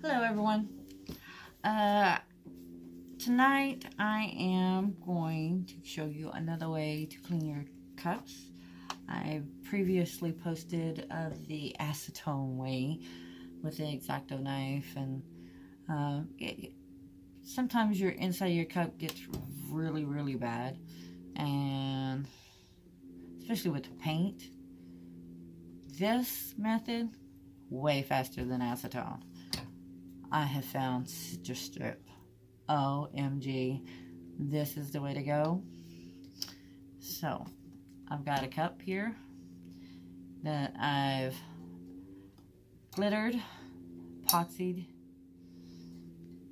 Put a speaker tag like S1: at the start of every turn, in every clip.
S1: Hello everyone. Tonight I am going to show you another way to clean your cups. I previously posted of the acetone way with the X-Acto knife, and sometimes your inside of your cup gets really bad, and especially with the paint. This method way faster than acetone. I have found Citristrip. OMG, this is the way to go. So I've got a cup here that I've glittered, epoxied.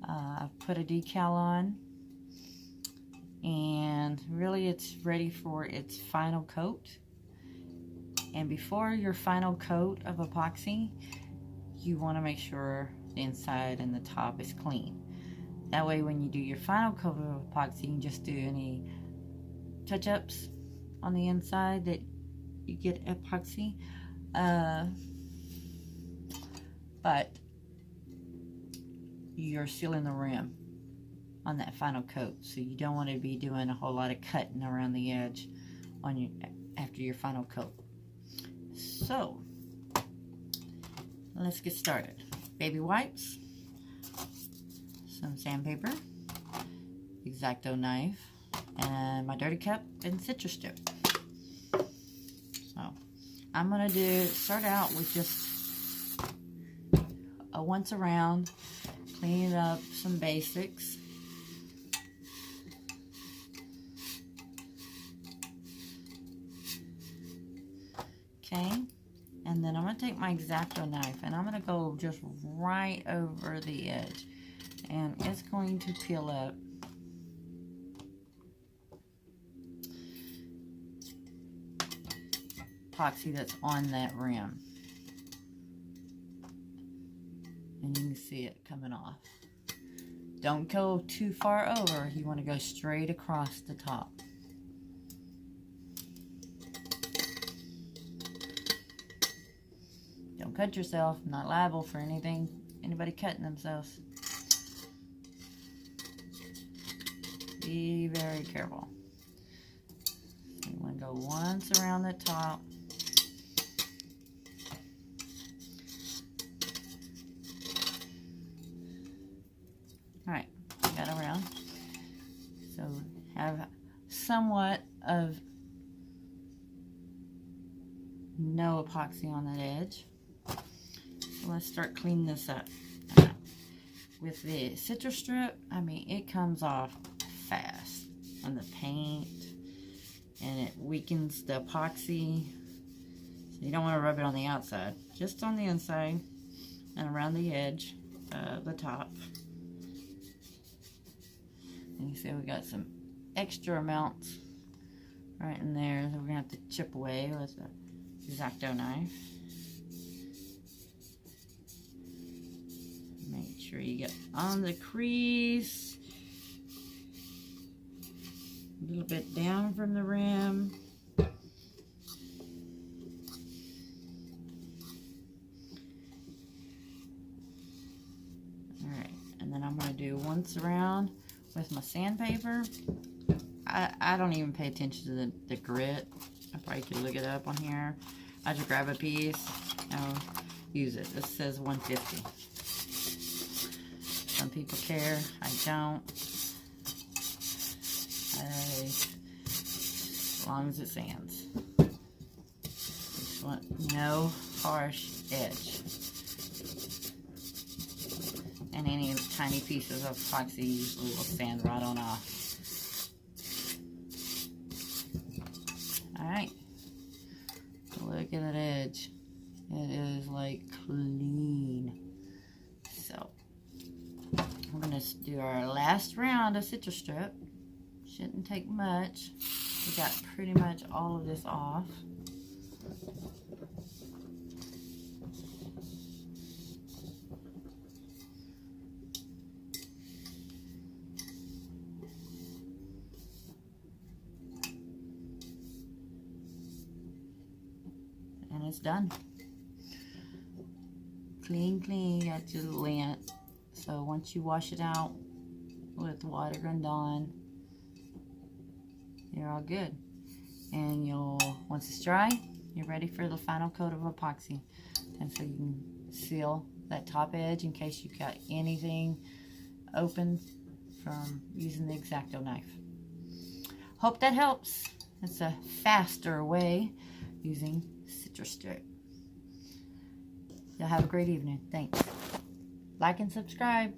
S1: I've put a decal on, and really it's ready for its final coat. And before your final coat of epoxy, you want to make sure the inside and the top is clean. That way when you do your final coat of epoxy, you can just do any touch-ups on the inside that you get epoxy. But you're sealing the rim on that final coat, so you don't want to be doing a whole lot of cutting around the edge on your after your final coat. So let's get started. Baby wipes, some sandpaper, X-Acto knife, and my dirty cup and Citristrip. So I'm gonna start out with just a once around, cleaning up some basics. Okay. And then I'm going to take my X-Acto knife and I'm going to go just right over the edge. And it's going to peel up epoxy that's on that rim. And you can see it coming off. Don't go too far over. You want to go straight across the top. Don't cut yourself. Not liable for anybody cutting themselves. Be very careful. So you want to go once around the top. Alright, got around. So have somewhat of no epoxy on that edge. Let's start cleaning this up. With the Citristrip, I mean, it comes off fast on the paint, and it weakens the epoxy. So you don't want to rub it on the outside, just on the inside and around the edge of the top. And you see we got some extra amounts right in there that we're going to have to chip away with the X-Acto knife. Make sure you get on the crease, a little bit down from the rim. Alright, and then I'm going to do once around with my sandpaper. I don't even pay attention to the grit. I probably could look it up on here. I just grab a piece and use it. This says 150. Some people care. I don't. As long as it sands. Just want no harsh edge. And any tiny pieces of epoxy usually will sand right on off. Alright. Look at that edge. It is like clean. So we're going to do our last round of Citristrip. Shouldn't take much. We got pretty much all of this off. And it's done. Clean, got your lint So once you wash it out with water and Dawn, you're all good. And once it's dry, you're ready for the final coat of epoxy. And so you can seal that top edge in case you've got anything open from using the X-Acto knife. Hope that helps. It's a faster way using Citristrip. Y'all have a great evening. Thanks. Like and subscribe.